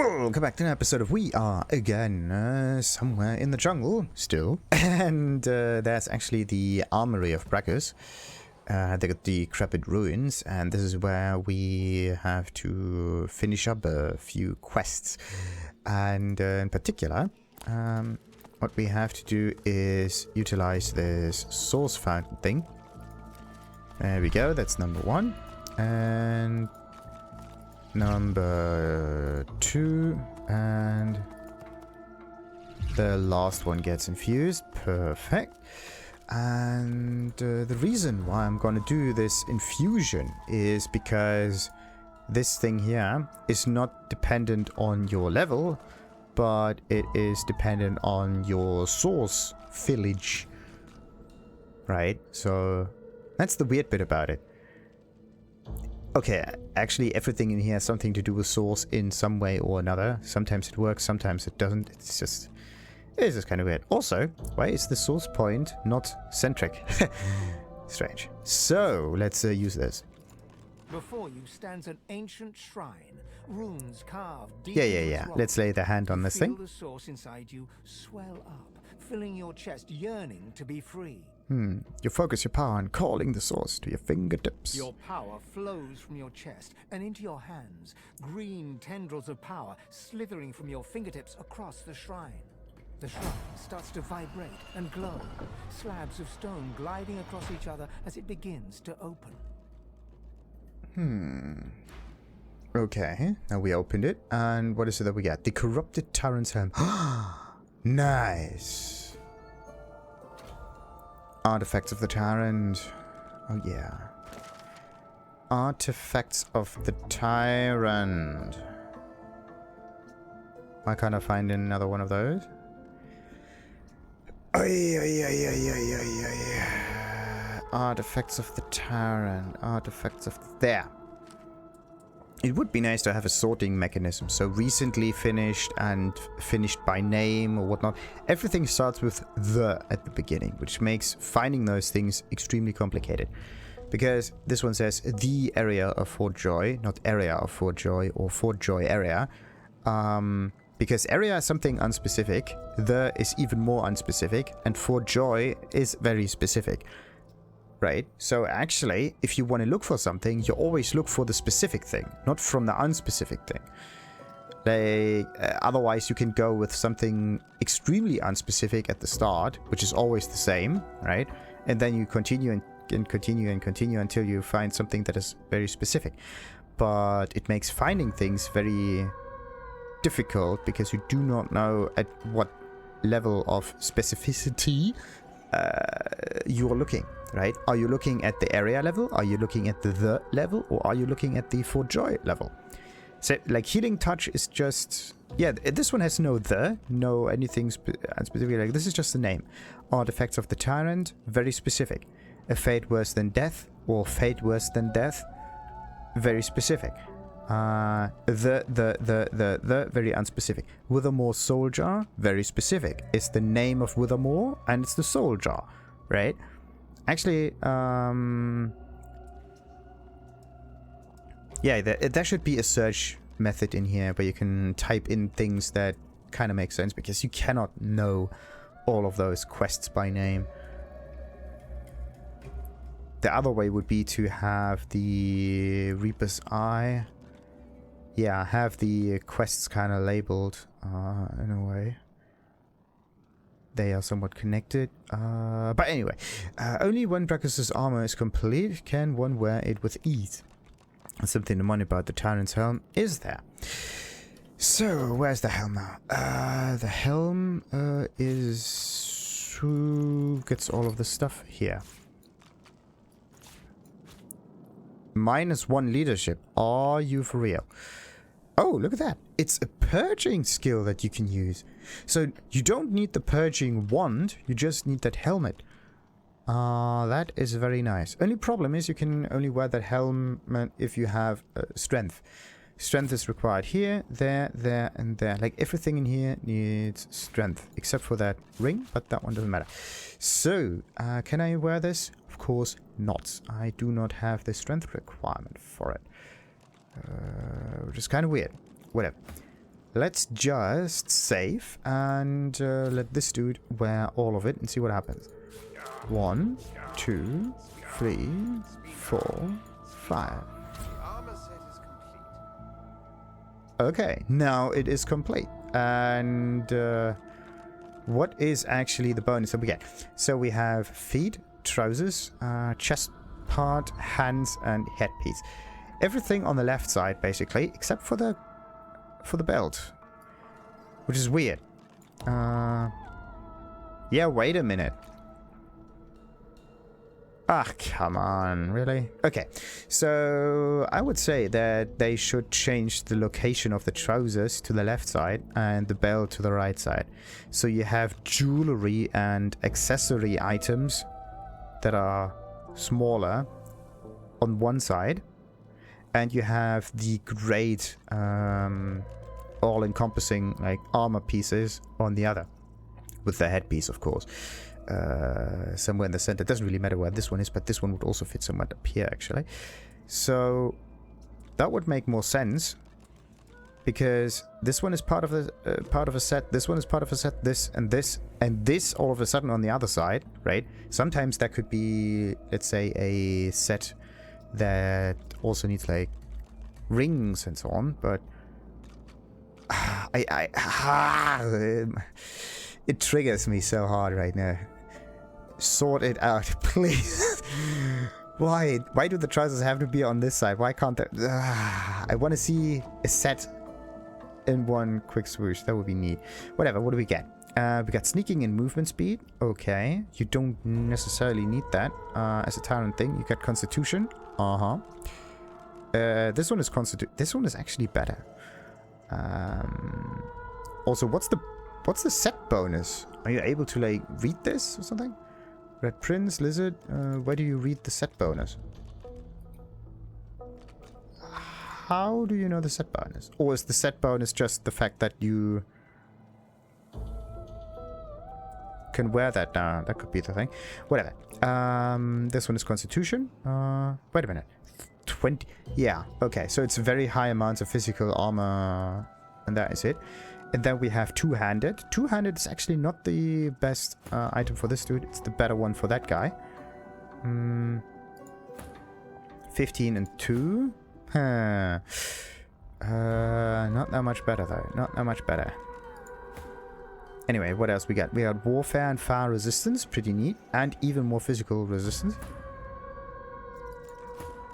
Welcome back to an episode of We Are Again, somewhere in the jungle, still. And that's actually the Armory of Braccus, the decrepit ruins, and this is where we have to finish up a few quests. And in particular, what we have to do is utilize this source fountain thing. There we go, that's number 1. And number 2, and the last one gets infused. Perfect. And the reason why I'm gonna do this infusion is because this thing here is not dependent on your level, but it is dependent on your source village, right? So that's the weird bit about it. Okay, actually everything in here has something to do with source in some way or another. Sometimes it works, sometimes it doesn't. It's just kind of weird. Also, why is the source point not centric? Strange. So, let's use this. Before you stands an ancient shrine, runes carved deep Yeah. Let's lay the hand on this thing. Feel the source inside you swell up, filling your chest, yearning to be free. You focus your power on calling the source to your fingertips. Your power flows from your chest and into your hands, green tendrils of power slithering from your fingertips across the shrine. The shrine starts to vibrate and glow, slabs of stone gliding across each other as it begins to open. Okay, now we opened it, and what is it that we get? The corrupted Tyrant's helm. Nice. Artifacts of the Tyrant. Oh yeah. Artifacts of the Tyrant. Why can't I find another one of those? Artifacts of the Tyrant. Artifacts of... There. It would be nice to have a sorting mechanism. So recently finished and finished by name or whatnot. Everything starts with the at the beginning, which makes finding those things extremely complicated. Because this one says the area of Fort Joy, not area of Fort Joy or Fort Joy area. Because area is something unspecific. The is even more unspecific. And Fort Joy is very specific. Right, so actually, if you want to look for something, you always look for the specific thing, not from the unspecific thing. Like, otherwise you can go with something extremely unspecific at the start, which is always the same, right? And then you continue and continue and continue until you find something that is very specific. But it makes finding things very difficult because you do not know at what level of specificity you are looking, right? Are you looking at the area level? Are you looking at the level? Or are you looking at the Fort Joy level? So, like, Healing Touch is just... Yeah, this one has no anything specific. Like, this is just the name. Artifacts of the Tyrant, very specific. A fate worse than death, or fate worse than death, very specific. The very unspecific. Withermore Soul Jar, very specific. It's the name of Withermore and it's the Soul Jar, right? Actually, yeah, there should be a search method in here where you can type in things that kind of make sense because you cannot know all of those quests by name. The other way would be to have the Reaper's Eye. Yeah, have the quests kind of labeled in a way. They are somewhat connected. But anyway, only when Braccus' armor is complete can one wear it with ease. Something to mind about the Tyrant's helm is there. So, where's the helm now? The helm is... Who gets all of the stuff here? -1 leadership. Are you for real? Oh, look at that. It's a purging skill that you can use. So you don't need the purging wand, you just need that helmet. That is very nice. Only problem is you can only wear that helmet if you have strength. Strength is required here, there, and there. Like everything in here needs strength, except for that ring, but that one doesn't matter. So, can I wear this? Of course not. I do not have the strength requirement for it. Which is kind of weird. Whatever. let's just save and let this dude wear all of it and see what happens. 1, 2, 3, 4, 5. Okay, now it is complete. And what is actually the bonus that we get? So we have feet, trousers, chest part, hands, and headpiece. Everything on the left side, basically, except for the belt, which is weird. Yeah, wait a minute. Ah, come on, really? Okay, so I would say that they should change the location of the trousers to the left side and the belt to the right side. So you have jewelry and accessory items that are smaller on one side, and you have the great all-encompassing like armor pieces on the other, with the headpiece, of course. Somewhere in the center. It doesn't really matter where this one is, but this one would also fit somewhere up here, actually. So that would make more sense, because this one is part of a set. This one is part of a set. This and this and this all of a sudden on the other side, right? Sometimes that could be, let's say, a set that also needs like rings and so on. But it triggers me so hard right now. Sort it out, please. Why do the trousers have to be on this side? Why can't they? I want to see a set in one quick swoosh. That would be neat. Whatever, what do we get? We got sneaking and movement speed. Okay, you don't necessarily need that as a Tyrant thing. You got constitution. This one is this one is actually better. Also, what's the set bonus? Are you able to like read this or something? Red Prince, Lizard, where do you read the set bonus? How do you know the set bonus? Or is the set bonus just the fact that you can wear that now? That could be the thing. Whatever. This one is Constitution. Wait a minute. 20. Yeah, okay. So it's very high amounts of physical armor, and that is it. And then we have two-handed. Two-handed is actually not the best item for this dude. It's the better one for that guy. 15 and 2. Not that much better, though. Not that much better. Anyway, what else we got? We got Warfare and Fire Resistance. Pretty neat. And even more physical resistance.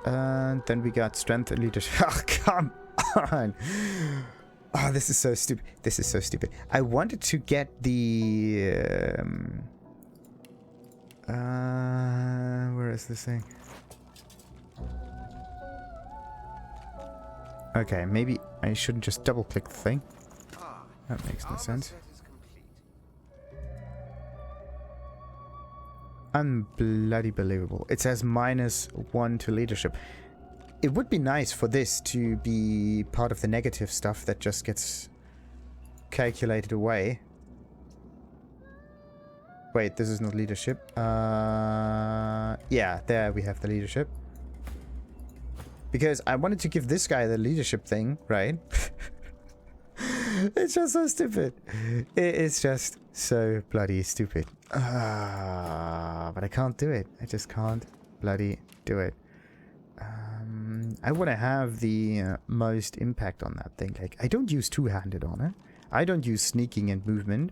And then we got Strength and Leadership. Oh, come on. Oh, this is so stupid. This is so stupid. I wanted to get the... where is this thing? Okay, maybe I shouldn't just double-click the thing. That makes no sense. Unbloody believable. It says -1 to leadership. It would be nice for this to be part of the negative stuff that just gets calculated away. Wait, this is not leadership. Yeah, there we have the leadership. Because I wanted to give this guy the leadership thing, right? It's just so stupid. It is just so bloody stupid. But I can't do it. I just can't bloody do it. I want to have the most impact on that thing. Like, I don't use two-handed on it. I don't use sneaking and movement.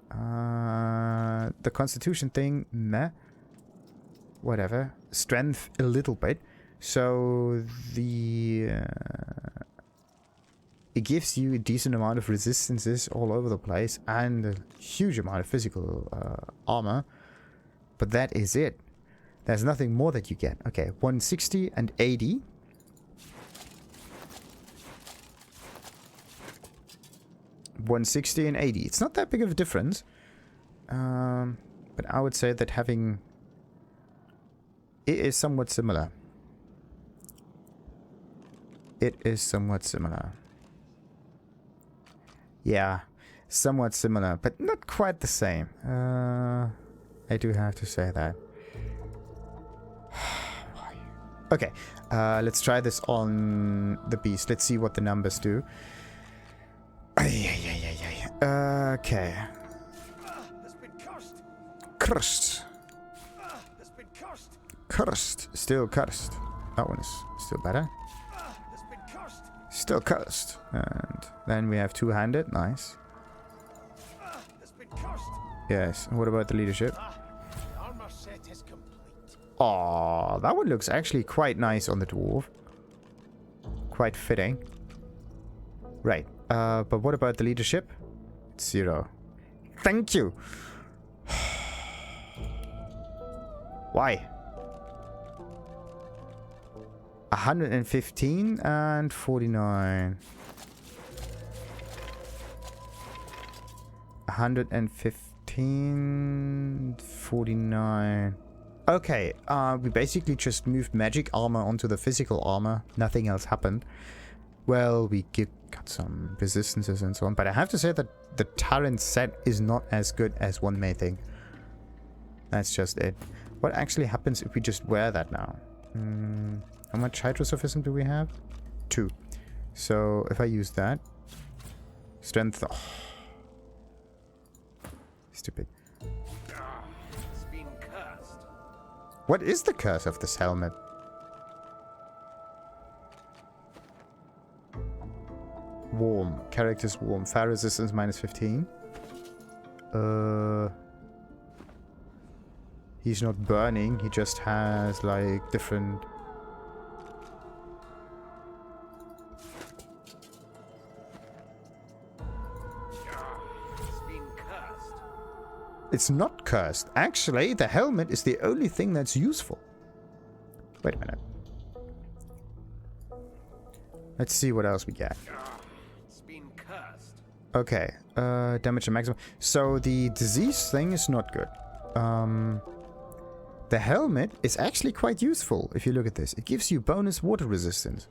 The constitution thing, meh. Whatever. Strength, a little bit. So the... it gives you a decent amount of resistances all over the place and a huge amount of physical armor. But that is it. There's nothing more that you get. Okay, 160 and 80. $160 and 80. It's not that big of a difference. But I would say that having... it is somewhat similar. It is somewhat similar. Yeah, somewhat similar, but not quite the same. I do have to say that. Okay, let's try this on the beast. Let's see what the numbers do. Okay. Has been cursed. Cursed. Has been cursed. Cursed. Still cursed. That one is still better. Has been cursed. Still cursed. And then we have two-handed. Nice. Has been cursed. Yes. And what about the leadership? The armor set is complete. Oh, that one looks actually quite nice on the dwarf. Quite fitting. Right. But what about the leadership? 0. Thank you. Why? 115 and 49. 115, 49. Okay, we basically just moved magic armor onto the physical armor. Nothing else happened. Well, we got some resistances and so on. But I have to say that the Tyrant Set is not as good as one may think. That's just it. What actually happens if we just wear that now? How much hydrosophism do we have? 2. So if I use that. Strength. Oh. Stupid. It's been cursed. What is the curse of this helmet? Warm. Character's warm. Fire resistance minus 15. He's not burning. He just has like different... It's been cursed. It's not cursed. Actually, the helmet is the only thing that's useful. Wait a minute. Let's see what else we get. It's been cursed. Okay. Damage to maximum. So the disease thing is not good. The helmet is actually quite useful if you look at this. It gives you bonus water resistance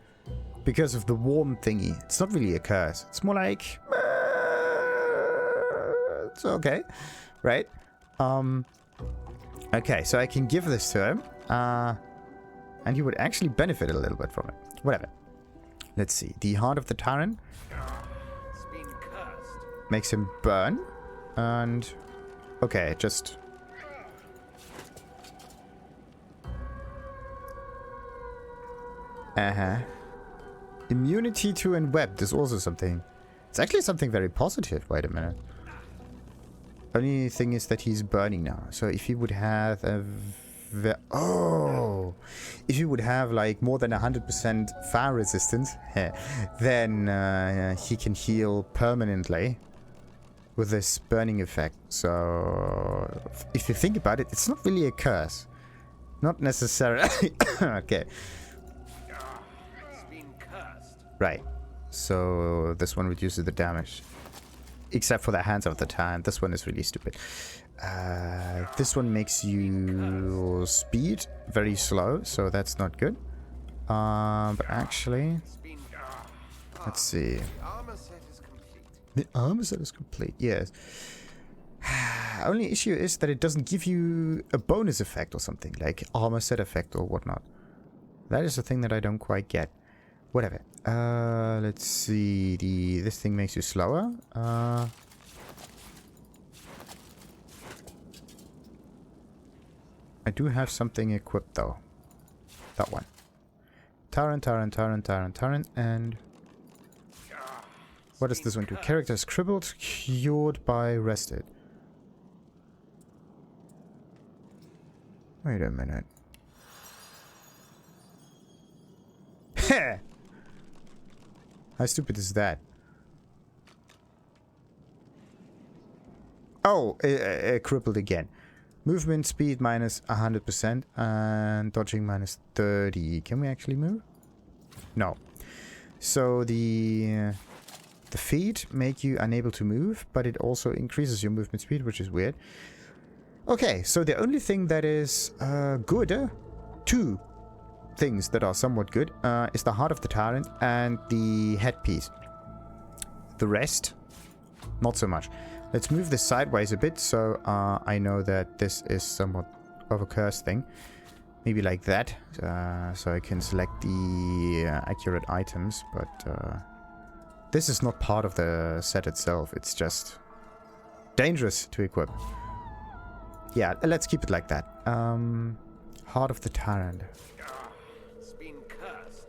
because of the warm thingy. It's not really a curse. It's more like... it's okay. Right? Okay, so I can give this to him. And he would actually benefit a little bit from it. Whatever. Let's see. The Heart of the Tyrant It's been cursed. makes him burn. And... okay, just... Immunity to Enwebbed is also something. It's actually something very positive. Wait a minute. Only thing is that he's burning now. So if he would have a... oh! If he would have like more than 100% fire resistance, then he can heal permanently with this burning effect. So if you think about it, it's not really a curse. Not necessarily. Okay. It's been cursed. Right. So this one reduces the damage. Except for the Hands of the Tyrant. This one is really stupid. This one makes you speed very slow, so that's not good. But actually, let's see. The armor set is complete. The armor set is complete, yes. Only issue is that it doesn't give you a bonus effect or something, like armor set effect or whatnot. That is the thing that I don't quite get. Whatever. Let's see. This thing makes you slower. I do have something equipped though. That one. Tyrant, and... what does this one do? Character is crippled, cured by rested. Wait a minute. How stupid is that? Oh, crippled again. Movement speed minus 100% and dodging minus 30. Can we actually move? No. So the feet make you unable to move, but it also increases your movement speed, which is weird. Okay, so the only thing that is good, 2 things that are somewhat good, is the Heart of the Tyrant and the headpiece. The rest, not so much. Let's move this sideways a bit, so I know that this is somewhat of a curse thing. Maybe like that, so I can select the accurate items, but This is not part of the set itself. It's just dangerous to equip. Yeah, let's keep it like that. Heart of the Tyrant. It's been cursed.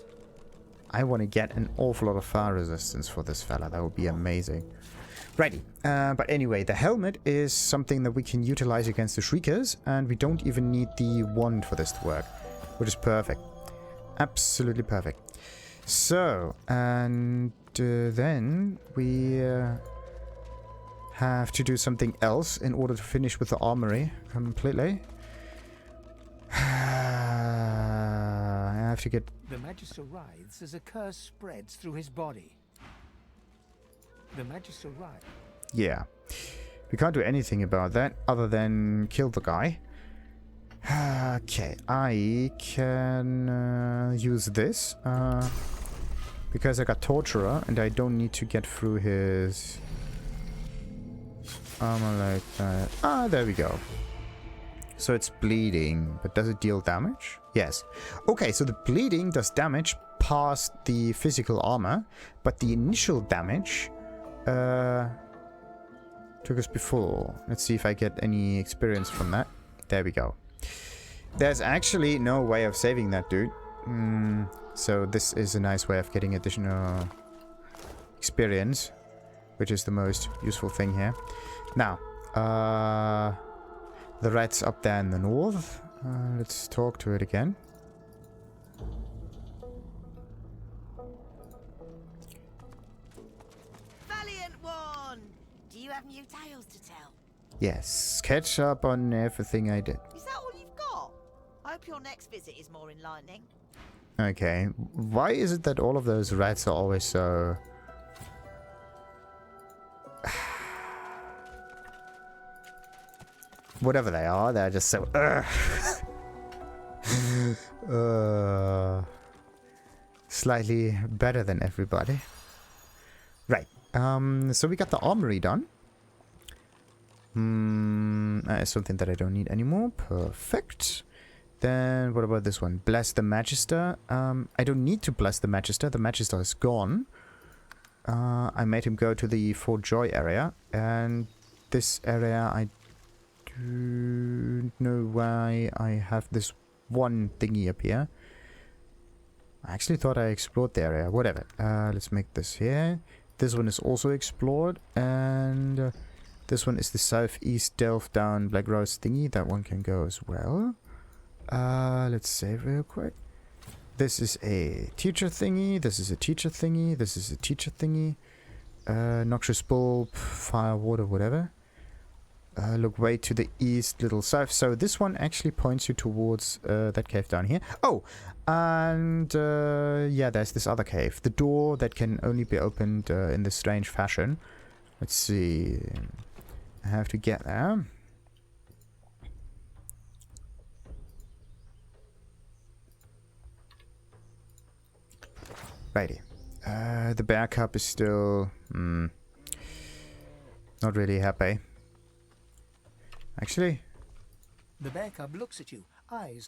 I want to get an awful lot of fire resistance for this fella. That would be amazing. Righty. But anyway, the helmet is something that we can utilize against the Shriekers, and we don't even need the wand for this to work, which is perfect. Absolutely perfect. So, and then we have to do something else in order to finish with the armory completely. I have to get... The Magister writhes as a curse spreads through his body. The Magister writhes. Yeah. We can't do anything about that other than kill the guy. Okay, I can use this. Because I got Torturer and I don't need to get through his armor like that. Ah, there we go. So it's bleeding, but does it deal damage? Yes. Okay, so the bleeding does damage past the physical armor, but the initial damage took us before. Let's see if I get any experience from that. There we go. There's actually no way of saving that dude. So this is a nice way of getting additional experience, which is the most useful thing here. Now, the rat's up there in the north. Let's talk to it again. Valiant one! Do you have new tales to tell? Yes, catch up on everything I did. Is that all you've got? I hope your next visit is more enlightening. Okay, why is it that all of those rats are always so... Whatever they are, they're just so... Slightly better than everybody. Right, so we got the armory done. That is something that I don't need anymore. Perfect. Then what about this one? Bless the Magister. I don't need to bless the Magister. The Magister is gone. I made him go to the Fort Joy area. And this area, I don't know why I have this one thingy up here. I actually thought I explored the area. Whatever. Let's make this here. This one is also explored. And this one is the southeast delve down Black Rose thingy. That one can go as well. Let's save real quick. This is a teacher thingy. This is a teacher thingy. This is a teacher thingy. Noxious bulb, fire, water, whatever. Look way to the east, little south. So this one actually points you towards that cave down here. Oh, and yeah, there's this other cave. The door that can only be opened in this strange fashion. Let's see. I have to get there. Righty. The bear cub is still not really happy. Actually, The bear cub looks at you, eyes.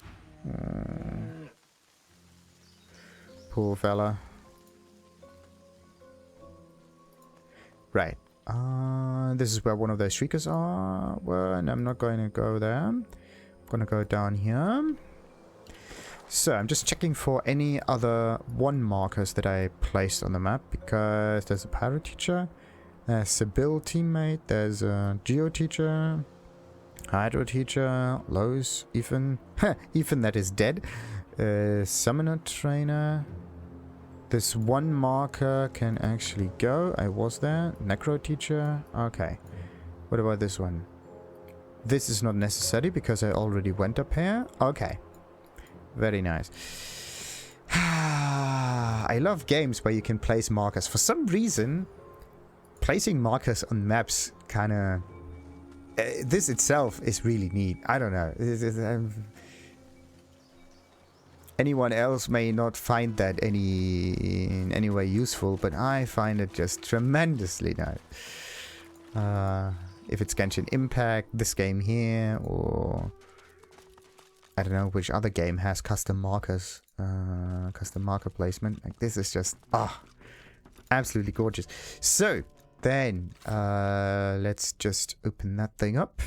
poor fella. Right. This is where one of those shriekers are. Well, and I'm not going to go there. I'm going to go down here. So, I'm just checking for any other one markers that I placed on the map, because there's a pirate teacher, there's a Bill teammate, there's a Geo teacher, Hydro teacher, Lowe's, Ethan, Ethan that is dead, Summoner trainer. This one marker can actually go, I was there, Necro teacher, okay. What about this one? This is not necessary because I already went up here, okay. Very nice. I love games where you can place markers. For some reason, placing markers on maps kind of... this itself is really neat. I don't know. Anyone else may not find that in any way useful, but I find it just tremendously nice. If it's Genshin Impact, this game here, or... I don't know which other game has custom markers, custom marker placement. Like, this is just, Absolutely gorgeous. So, then, let's just open that thing up.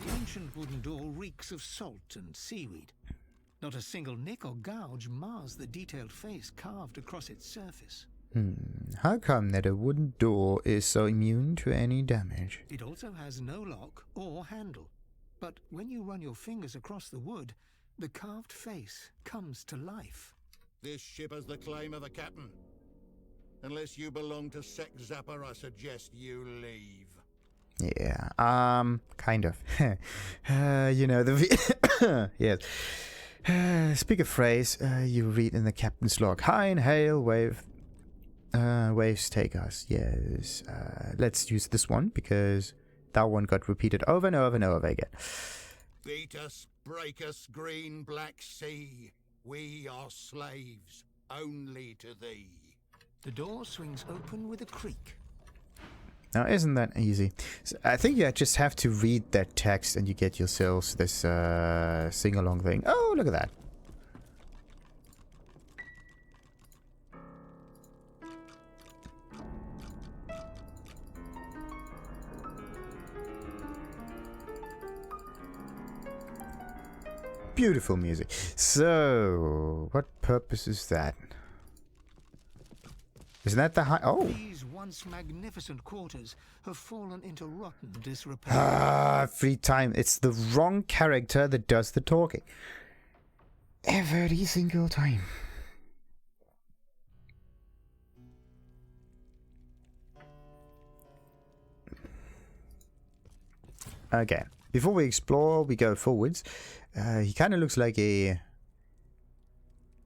The ancient wooden door reeks of salt and seaweed. Not a single nick or gouge mars the detailed face carved across its surface. How come that a wooden door is so immune to any damage? It also has no lock or handle. But when you run your fingers across the wood, the carved face comes to life. This ship has the claim of the captain. Unless you belong to Sech Zapor, I suggest you leave. Yeah, kind of. You know, the... yes. Speak a phrase you read in the captain's log. High and hail, waves take us. Yes. Let's use this one, because that one got repeated over and over and over again. Beat us, break us, green black sea. We are slaves, only to thee. The door swings open with a creak. Now, isn't that easy? So I think you just have to read that text and you get yourselves this sing-along thing. Oh, look at that. Beautiful music. So, what purpose is that? Isn't that the high... Oh! These once magnificent quarters have fallen into rotten disrepair. Every time. It's the wrong character that does the talking. Every single time. Okay. Before we explore, we go forwards. He kind of looks like a...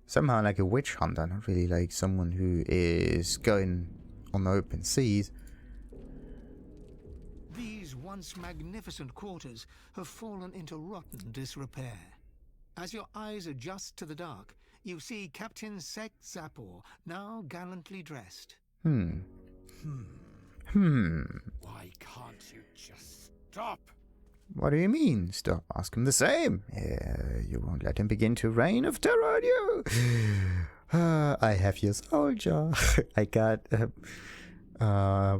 somehow like a witch hunter, not really like someone who is going on the open seas. These once magnificent quarters have fallen into rotten disrepair. As your eyes adjust to the dark, you see Captain Sech Zapor, now gallantly dressed. Why can't you just stop? What do you mean? Stop. Ask him the same. You won't let him begin to reign of terror on you. I have your soldier. I got...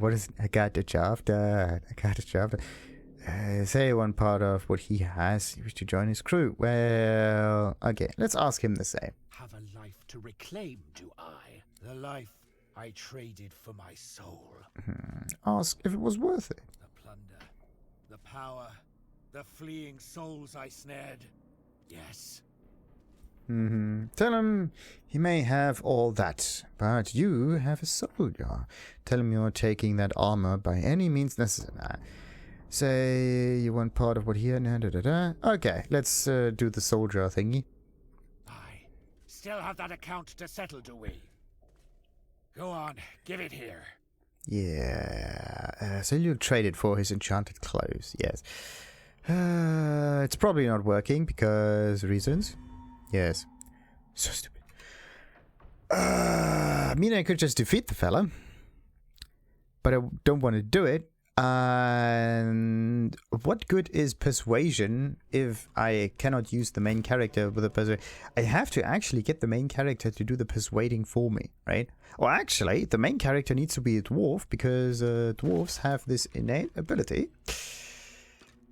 what is it? I got a job done. I got a job done. Say one part of what he has. He wished to join his crew. Well, okay. Let's ask him the same. Have a life to reclaim, do I? The life I traded for my soul. Ask if it was worth it. The plunder, the power, the fleeing souls I snared. Yes. Tell him he may have all that, but you have a soldier. Tell him you're taking that armor by any means necessary. Say you want part of what he had. Okay, let's do the soldier thingy. I still have that account to settle, do we? Go on, give it here. Yeah, so you'll trade it for his enchanted clothes, yes. It's probably not working because reasons. Yes. So stupid. I mean, I could just defeat the fella. But I don't want to do it. And what good is persuasion if I cannot use the main character with a persuasion? I have to actually get the main character to do the persuading for me, right? Or actually, the main character needs to be a dwarf because dwarves have this innate ability.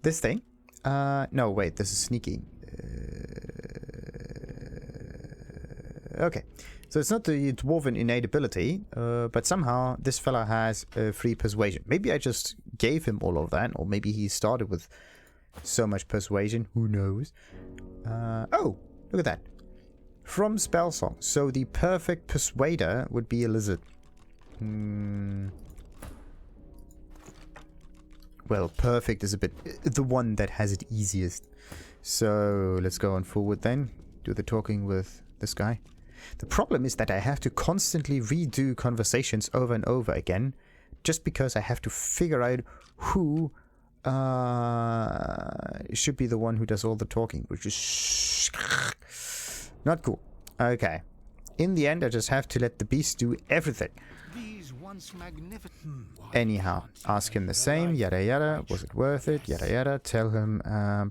This thing. No, wait, this is sneaking. Okay, so it's not the dwarven innate ability, but somehow this fella has free persuasion. Maybe I just gave him all of that, or maybe he started with so much persuasion. Who knows? Oh, look at that. From Spellsong. So the perfect persuader would be a lizard. Well, perfect is a bit the one that has it easiest. So let's go on forward then. Do the talking with this guy. The problem is that I have to constantly redo conversations over and over again, just because I have to figure out who should be the one who does all the talking, which is not cool. Okay. In the end, I just have to let the beast do everything. These once magnificent... Anyhow, ask him the same, yada yada, was it worth it, yada yada, tell him,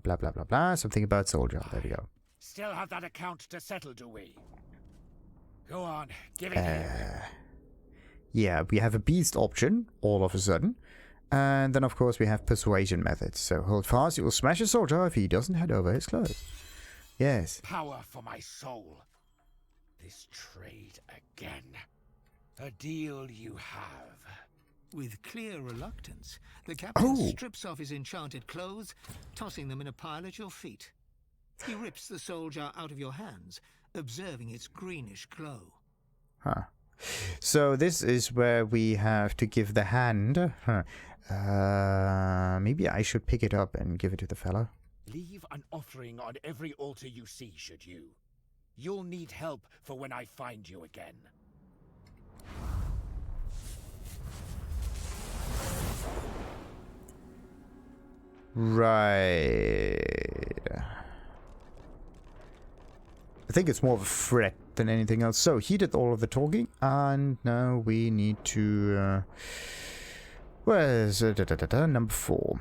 blah blah blah blah, something about soldier, there we go. Still have that account to settle, do we? Go on, give it here. Yeah, we have a beast option all of a sudden. And then, of course, we have persuasion methods. So hold fast, you will smash a soldier if he doesn't head over his clothes. Yes. Power for my soul. This trade again. A deal you have. With clear reluctance, the captain strips off his enchanted clothes, tossing them in a pile at your feet. He rips the soldier out of your hands, observing its greenish glow. Huh. So this is where we have to give the hand. Maybe I should pick it up and give it to the fellow. Leave an offering on every altar you see, should you. You'll need help for when I find you again. Right. I think it's more of a threat than anything else. So he did all of the talking, and now we need to... where's number 4?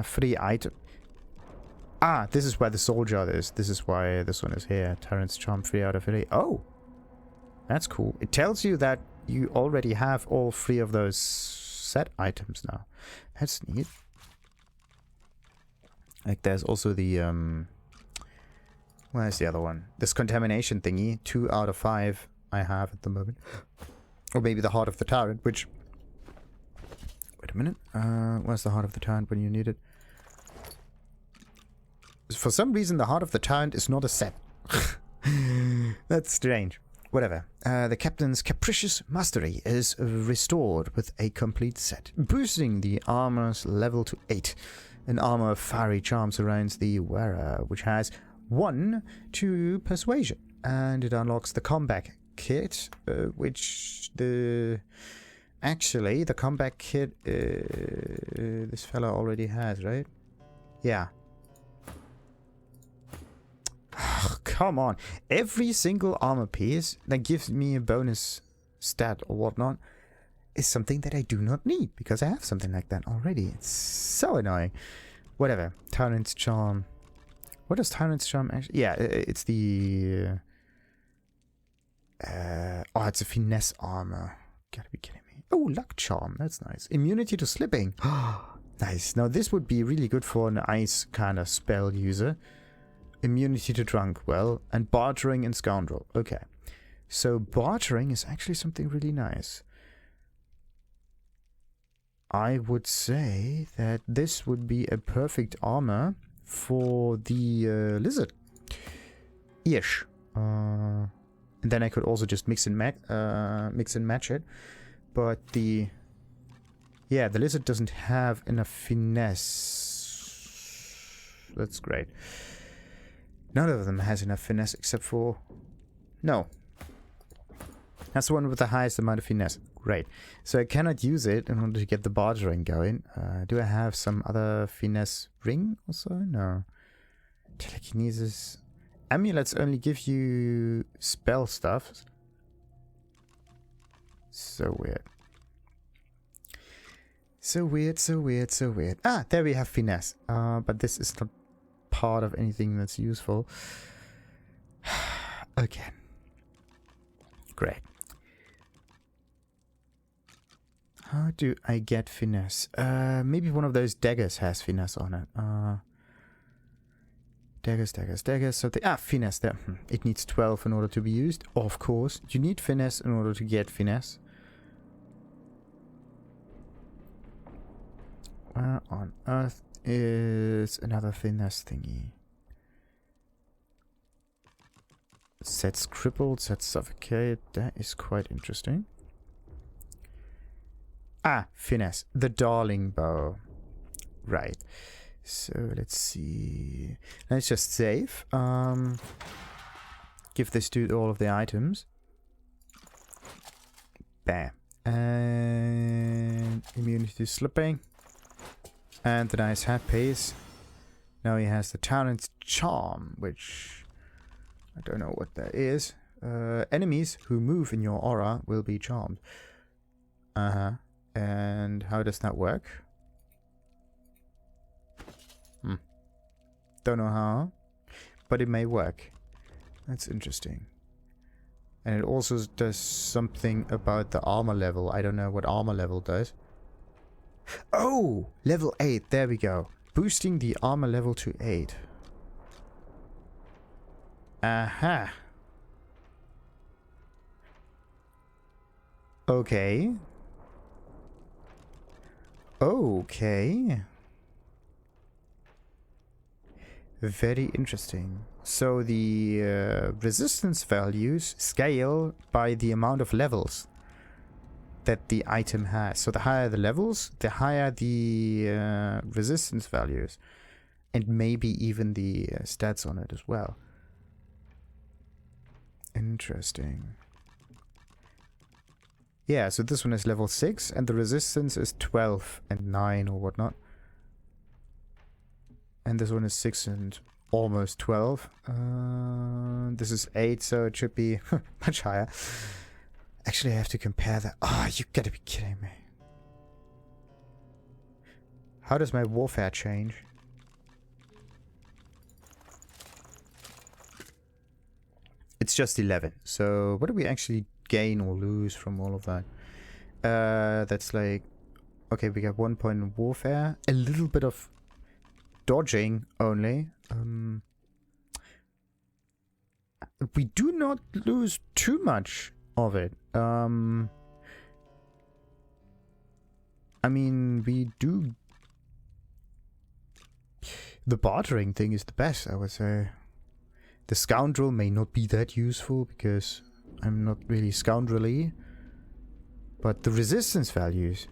3 item. Ah, this is where the soldier is. This is why this one is here. Tyrant's Charm 3 out of 3. Oh! That's cool. It tells you that you already have all 3 of those set items now. That's neat. Like, there's also the, where's the other one? This contamination thingy. 2 out of 5 I have at the moment. Or maybe the Heart of the Tyrant, which... Wait a minute. Where's the Heart of the Tyrant when you need it? For some reason, the Heart of the Tyrant is not a set. That's strange. Whatever. The captain's capricious mastery is restored with a complete set, boosting the armor's level to 8. An armor of fiery charm surrounds the wearer, which has 1 to Persuasion, and it unlocks the combat kit, which the... Actually, the combat kit this fella already has, right? Yeah. Come on. Every single armor piece that gives me a bonus stat or whatnot is something that I do not need, because I have something like that already. It's so annoying. Whatever. Tyrant's Charm. What does Tyrant's Charm actually... Yeah, it's the... oh, it's a finesse armor. Gotta be kidding me. Oh, Luck Charm. That's nice. Immunity to slipping. Nice. Now, this would be really good for an ice kind of spell user. Immunity to drunk, well, and bartering and scoundrel. Okay. So bartering is actually something really nice. I would say that this would be a perfect armor for the lizard. Ish. And then I could also just mix and match it. But the... Yeah, the lizard doesn't have enough finesse. That's great. None of them has enough finesse except for... No. That's the one with the highest amount of finesse. Great. So I cannot use it in order to get the bartering going. Do I have some other finesse ring or so? No. Telekinesis. Amulets only give you spell stuff. So weird. So weird, so weird, so weird. Ah, there we have finesse. But this is not part of anything that's useful. Again. Great. How do I get finesse? Maybe one of those daggers has finesse on it. Daggers, something. Ah, finesse there. It needs 12 in order to be used. Of course. You need finesse in order to get finesse. Where on earth is another finesse thingy? Sets crippled, sets suffocate. That is quite interesting. Ah, finesse. The darling bow. Right. So let's see. Let's just save. Give this dude all of the items. Bam. And immunity to slipping. And the nice hat piece. Now he has the Tyrant's Charm, which I don't know what that is. Enemies who move in your aura will be charmed. And how does that work? Don't know how, but it may work. That's interesting. And it also does something about the armor level. I don't know what armor level does. Oh! Level 8. There we go. Boosting the armor level to 8. Aha. Okay. Okay. Very interesting. So the resistance values scale by the amount of levels that the item has. So the higher the levels, the higher the resistance values. And maybe even the stats on it as well. Interesting. Yeah, so this one is level 6 and the resistance is 12 and 9 or whatnot. And this one is 6 and almost 12. This is 8, so it should be much higher. Actually, I have to compare that. Ah, you gotta be kidding me. How does my warfare change? It's just 11. So what do we actually gain or lose from all of that? That's like... Okay, we got 1 point in warfare. A little bit of dodging only. We do not lose too much of it. I mean, we do... The bartering thing is the best, I would say. The scoundrel may not be that useful because I'm not really scoundrelly. But the resistance values...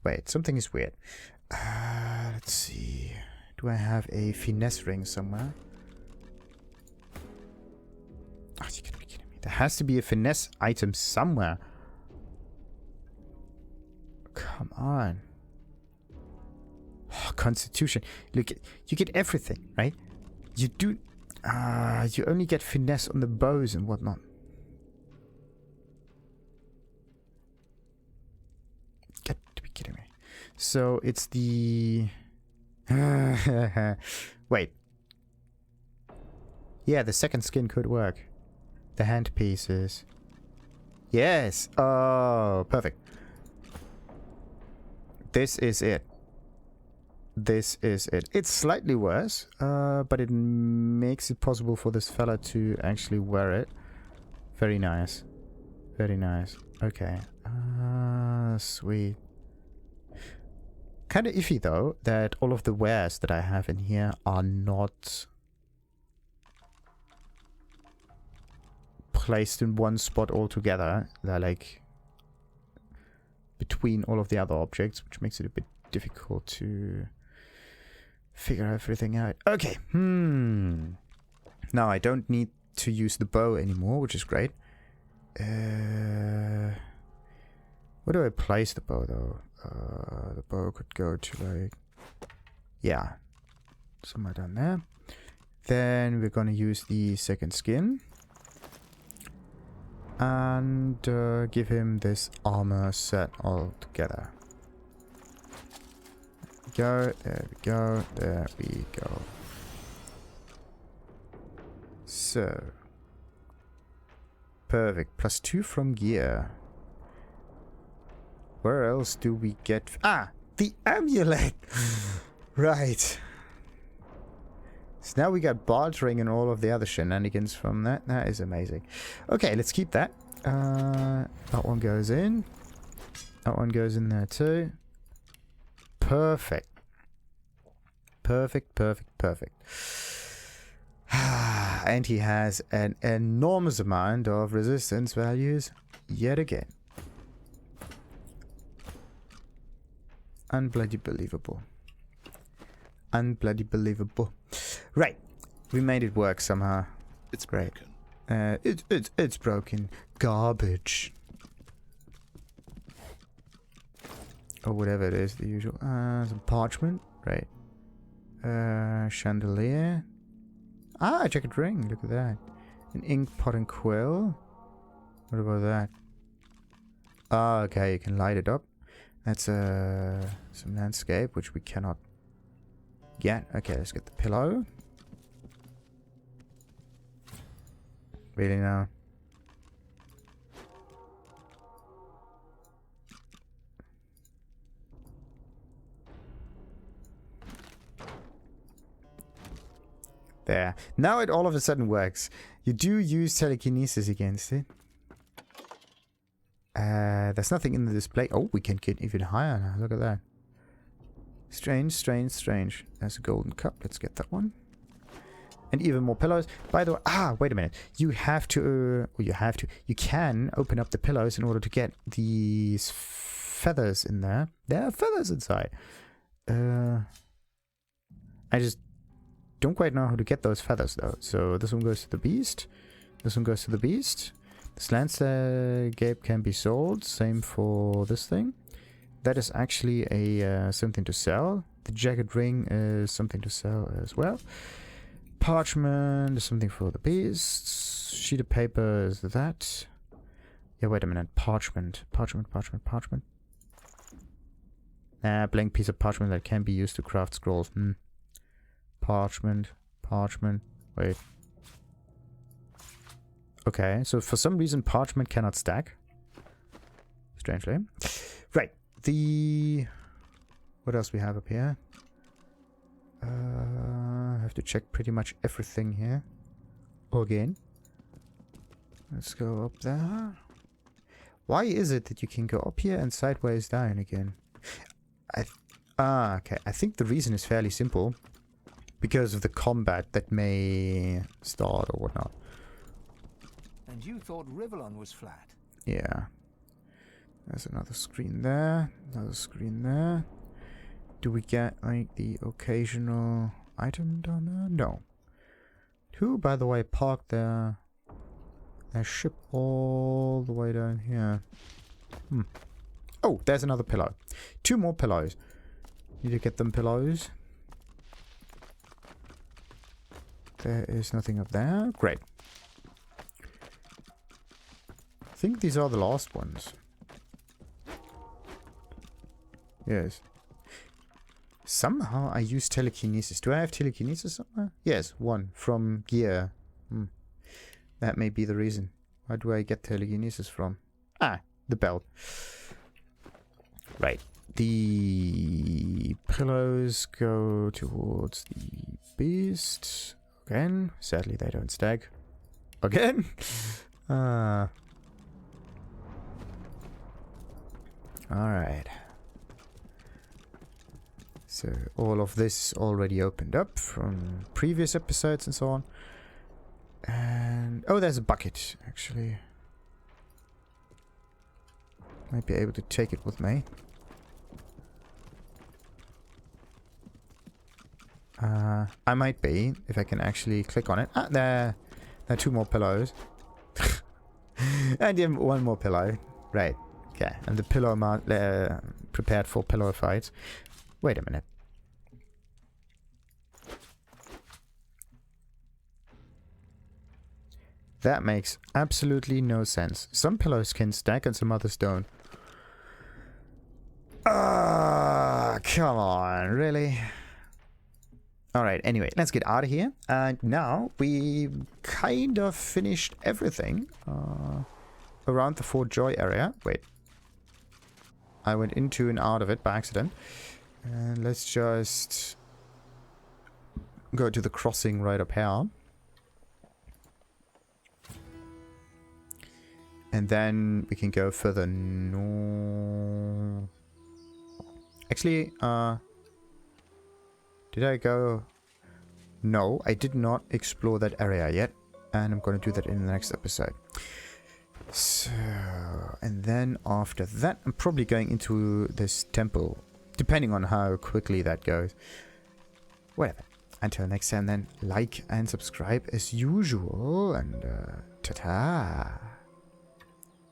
Wait, something is weird. Let's see. Do I have a finesse ring somewhere? Oh, you gotta be kidding me. There has to be a finesse item somewhere. Come on. Oh, Constitution. Look, you get everything, right? You do... you only get finesse on the bows and whatnot. Got to be kidding me. So, it's the... Wait. Yeah, the second skin could work. The hand pieces. Yes! Oh, perfect. This is it. This is it. It's slightly worse, but it makes it possible for this fella to actually wear it. Very nice. Very nice. Okay. Sweet. Kind of iffy though, that all of the wares that I have in here are not placed in one spot altogether. They're like between all of the other objects, which makes it a bit difficult to figure everything out. Okay. Now I don't need to use the bow anymore, which is great. Where do I place the bow though? The bow could go to like... Yeah. Somewhere down there. Then we're gonna use the second skin. And give him this armor set all together. There we go, there we go. So. Perfect. +2 from gear. Where else do we get... Ah! The amulet! Right. So now we got bartering and all of the other shenanigans from that. That is amazing. Okay, let's keep that. That one goes in. That one goes in there too. Perfect. Perfect, perfect, perfect. And he has an enormous amount of resistance values yet again. Unbloody believable. Unbloody believable. Right. We made it work somehow. It's broken. It's broken. Garbage. Or whatever it is, the usual. Some parchment. Right. Chandelier. Ah, a jacket ring. Look at that. An ink pot and quill. What about that? Ah, okay. You can light it up. That's some landscape, which we cannot get. Okay, let's get the pillow. Really now? There. Now it all of a sudden works. You do use telekinesis against it. There's nothing in the display. Oh, we can get even higher now. Look at that. Strange, strange, strange. There's a golden cup. Let's get that one. And even more pillows. By the way, wait a minute. You have to, you can open up the pillows in order to get these feathers in there. There are feathers inside. I just don't quite know how to get those feathers though. So this one goes to the beast. This one goes to the beast. This landscape can be sold. Same for this thing. That is actually a something to sell. The jagged ring is something to sell as well. Parchment is something for the beasts. Sheet of paper is that. Yeah, wait a minute. Parchment. Parchment. Blank piece of parchment that can be used to craft scrolls. Parchment. Wait. Okay, so for some reason parchment cannot stack. Strangely. Right. What else we have up here? I have to check pretty much everything here. Again. Let's go up there. Why is it that you can go up here and sideways down again? Okay. I think the reason is fairly simple. Because of the combat that may start or whatnot. And you thought Rivellon was flat? Yeah. There's another screen there. Another screen there. Do we get, like, the occasional item down there? No. Who, by the way, parked their ship all the way down here? Oh, there's another pillow. 2 more pillows. Need to get them pillows. There is nothing up there. Great. I think these are the last ones. Yes. Somehow I use telekinesis. Do I have telekinesis somewhere? Yes, 1 from gear. That may be the reason. Where do I get telekinesis from? The belt. Right. The pillows go towards the beast. Again. Sadly, they don't stack. Again? Alright. So, all of this already opened up from previous episodes and so on. And... oh, there's a bucket, actually. Might be able to take it with me. I might be, if I can actually click on it. There are 2 more pillows. And 1 more pillow. Right. Okay. And the pillow prepared for pillow fights. Wait a minute. That makes absolutely no sense. Some pillows can stack and some others don't. Come on, really? Alright, anyway, let's get out of here. And now we kind of finished everything around the Fort Joy area. Wait. I went into and out of it by accident. And let's just go to the crossing right up here. And then we can go further north. Actually, did I go? No, I did not explore that area yet. And I'm going to do that in the next episode. So, and then after that, I'm probably going into this temple. Depending on how quickly that goes. Whatever. Until next time then, like and subscribe as usual. And ta-ta.